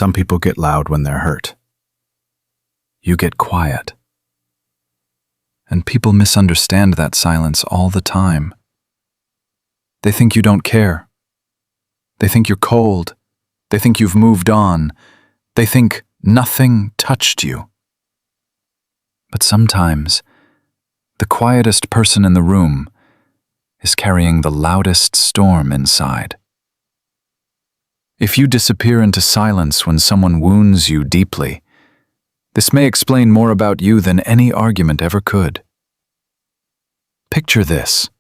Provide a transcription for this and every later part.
Some people get loud when they're hurt. You get quiet. And people misunderstand that silence all the time. They think you don't care. They think you're cold. They think you've moved on. They think nothing touched you. But sometimes, the quietest person in the room is carrying the loudest storm inside. If you disappear into silence when someone wounds you deeply, this may explain more about you than any argument ever could. Picture this.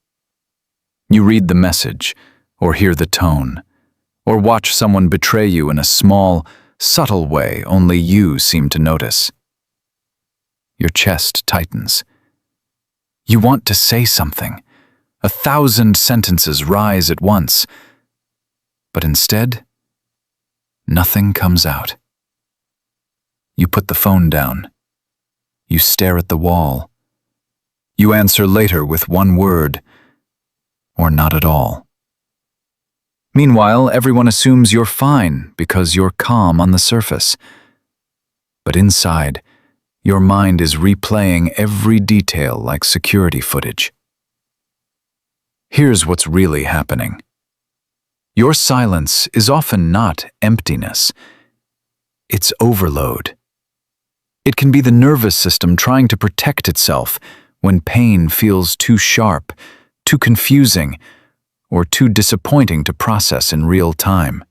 You read the message, or hear the tone, or watch someone betray you in a small, subtle way only you seem to notice. Your chest tightens. You want to say something. 1,000 sentences rise at once. But instead, nothing comes out. You put the phone down. You stare at the wall. You answer later with one word, or not at all. Meanwhile, everyone assumes you're fine because you're calm on the surface. But inside, your mind is replaying every detail like security footage. Here's what's really happening. Your silence is often not emptiness. It's overload. It can be the nervous system trying to protect itself when pain feels too sharp, too confusing, or too disappointing to process in real time.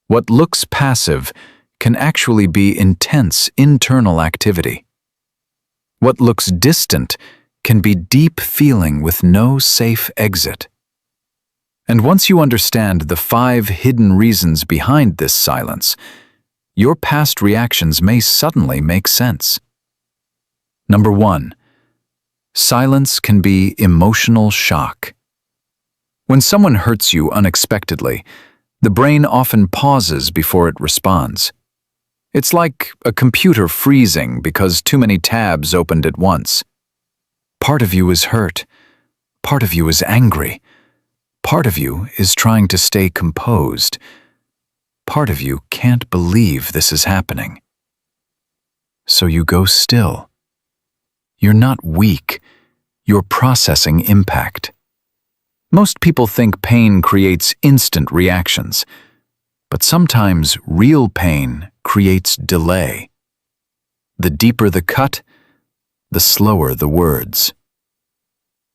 What looks passive can actually be intense internal activity. What looks distant can be deep feeling with no safe exit. And once you understand the 5 hidden reasons behind this silence, your past reactions may suddenly make sense. Number 1. Silence can be emotional shock. When someone hurts you unexpectedly, the brain often pauses before it responds. It's like a computer freezing because too many tabs opened at once. Part of you is hurt. Part of you is angry. Part of you is trying to stay composed. Part of you can't believe this is happening. So you go still. You're not weak. You're processing impact. Most people think pain creates instant reactions, but sometimes real pain creates delay. The deeper the cut, the slower the words.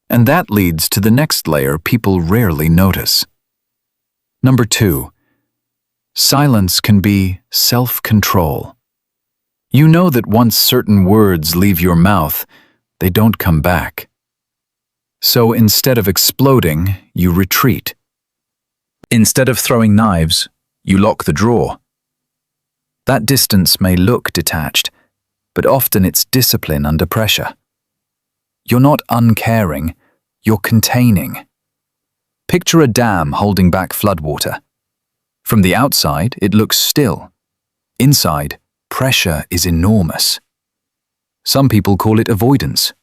And that leads to the next layer people rarely notice. Number 2. Silence can be self-control. You know that once certain words leave your mouth, they don't come back. So instead of exploding, you retreat. Instead of throwing knives, you lock the drawer. That distance may look detached, but often it's discipline under pressure. You're not uncaring, you're containing. Picture a dam holding back floodwater. From the outside, it looks still. Inside, pressure is enormous. Some people call it avoidance.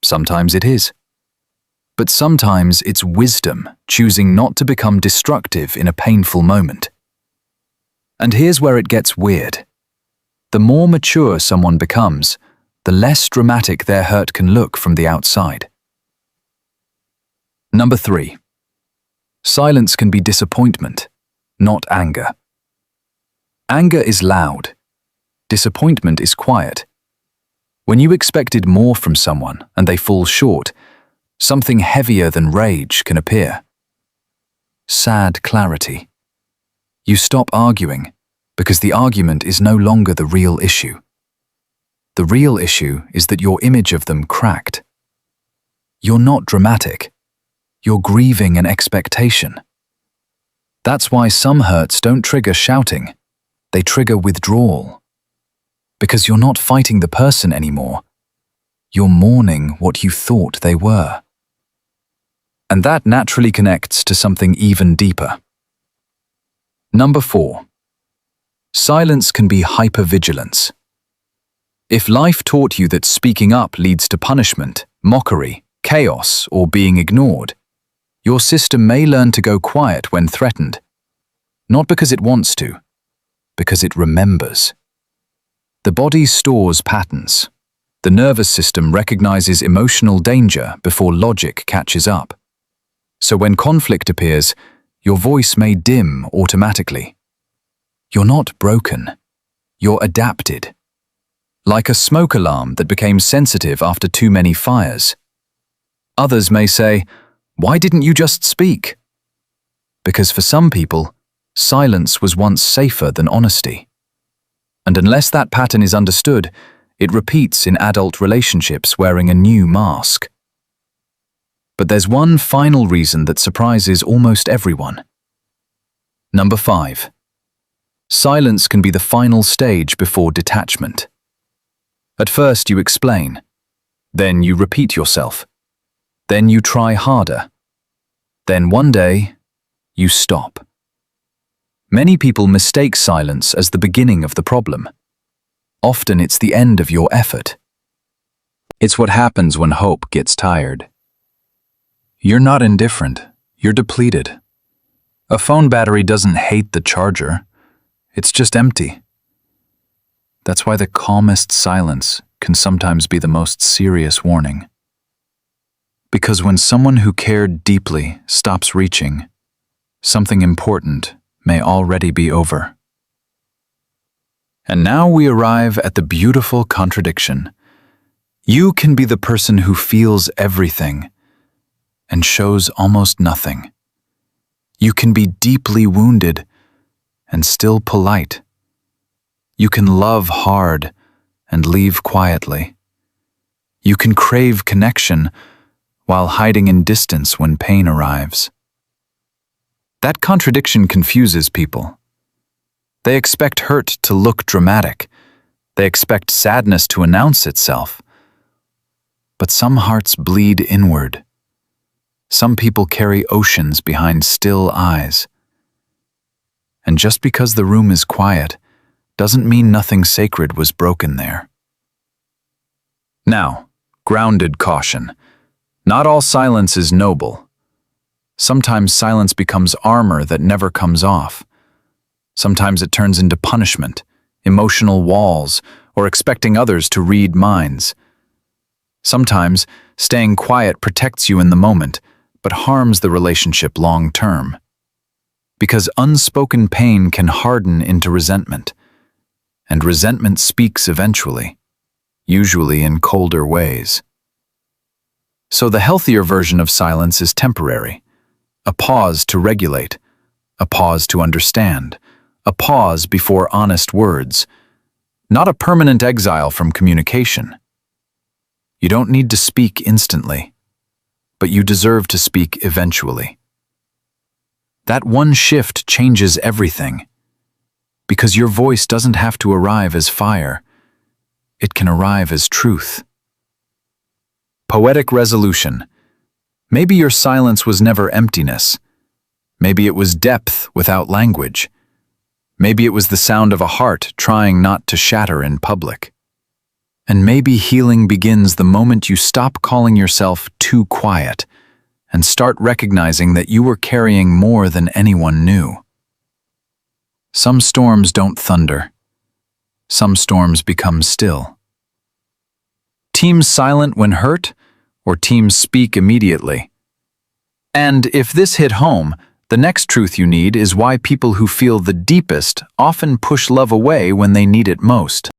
Sometimes it is. But sometimes it's wisdom, choosing not to become destructive in a painful moment. And here's where it gets weird. The more mature someone becomes, the less dramatic their hurt can look from the outside. Number 3. Silence can be disappointment, not anger. Anger is loud. Disappointment is quiet. When you expected more from someone and they fall short, something heavier than rage can appear. Sad clarity. You stop arguing because the argument is no longer the real issue. The real issue is that your image of them cracked. You're not dramatic. You're grieving an expectation. That's why some hurts don't trigger shouting. They trigger withdrawal. Because you're not fighting the person anymore. You're mourning what you thought they were. And that naturally connects to something even deeper. Number 4. Silence can be hypervigilance. If life taught you that speaking up leads to punishment, mockery, chaos, or being ignored, your system may learn to go quiet when threatened. Not because it wants to, because it remembers. The body stores patterns. The nervous system recognizes emotional danger before logic catches up. So when conflict appears, your voice may dim automatically. You're not broken. You're adapted. Like a smoke alarm that became sensitive after too many fires. Others may say, "Why didn't you just speak?" Because for some people, silence was once safer than honesty. And unless that pattern is understood, it repeats in adult relationships wearing a new mask. But there's one final reason that surprises almost everyone. Number 5. Silence can be the final stage before detachment. At first you explain, then you repeat yourself, then you try harder, then one day you stop. Many people mistake silence as the beginning of the problem. Often it's the end of your effort. It's what happens when hope gets tired. You're not indifferent, you're depleted. A phone battery doesn't hate the charger, it's just empty. That's why the calmest silence can sometimes be the most serious warning. Because when someone who cared deeply stops reaching, something important may already be over. And now we arrive at the beautiful contradiction. You can be the person who feels everything and shows almost nothing. You can be deeply wounded and still polite. You can love hard and leave quietly. You can crave connection while hiding in distance when pain arrives. That contradiction confuses people. They expect hurt to look dramatic. They expect sadness to announce itself. But some hearts bleed inward. Some people carry oceans behind still eyes. And just because the room is quiet doesn't mean nothing sacred was broken there. Now, grounded caution. Not all silence is noble. Sometimes silence becomes armor that never comes off. Sometimes it turns into punishment, emotional walls, or expecting others to read minds. Sometimes staying quiet protects you in the moment, but harms the relationship long term. Because unspoken pain can harden into resentment, and resentment speaks eventually, usually in colder ways. So the healthier version of silence is temporary, a pause to regulate, a pause to understand, a pause before honest words, not a permanent exile from communication. You don't need to speak instantly, but you deserve to speak eventually. That one shift changes everything, because your voice doesn't have to arrive as fire. It can arrive as truth. Poetic resolution. Maybe your silence was never emptiness. Maybe it was depth without language. Maybe it was the sound of a heart trying not to shatter in public. And maybe healing begins the moment you stop calling yourself too quiet and start recognizing that you were carrying more than anyone knew. Some storms don't thunder. Some storms become still. Teams silent when hurt, or teams speak immediately? And if this hit home, the next truth you need is why people who feel the deepest often push love away when they need it most.